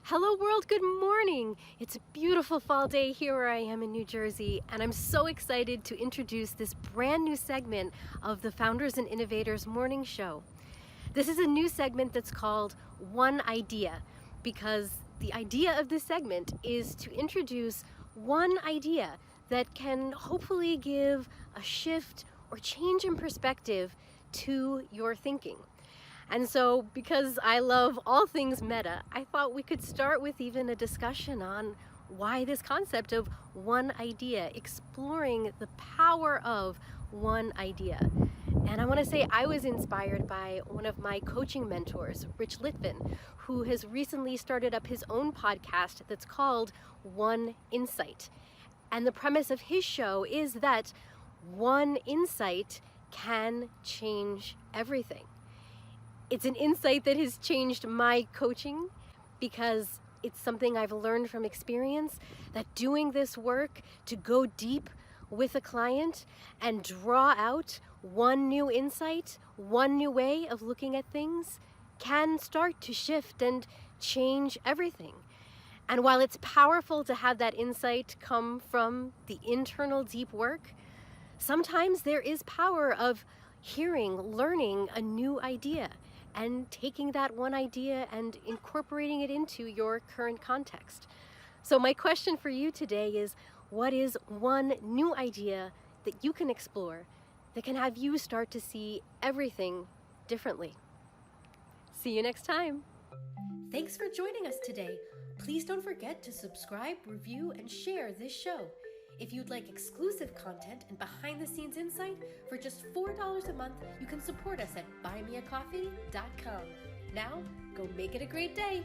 Hello world, good morning. It's a beautiful fall day here where I am in New Jersey, and I'm so excited to introduce this brand new segment of the Founders and Innovators morning show. This is a new segment that's called One Idea, because the idea of this segment is to introduce one idea that can hopefully give a shift or change in perspective to your thinking. And so, because I love all things meta, I thought we could start with even a discussion on why this concept of one idea, exploring the power of one idea. And I want to say I was inspired by one of my coaching mentors, Rich Litvin, who has recently started up his own podcast that's called One Insight. And the premise of his show is that one insight can change everything. It's an insight that has changed my coaching because it's something I've learned from experience, that doing this work to go deep with a client and draw out one new insight, one new way of looking at things can start to shift and change everything. And while it's powerful to have that insight come from the internal deep work, sometimes there is power of hearing, learning a new idea and taking that one idea and incorporating it into your current context. So my question for you today is, what is one new idea that you can explore that can have you start to see everything differently? See you next time. Thanks for joining us today. Please don't forget to subscribe, review, and share this show. If you'd like exclusive content and behind-the-scenes insight, for just $4 a month, you can support us at buymeacoffee.com. Now, go make it a great day.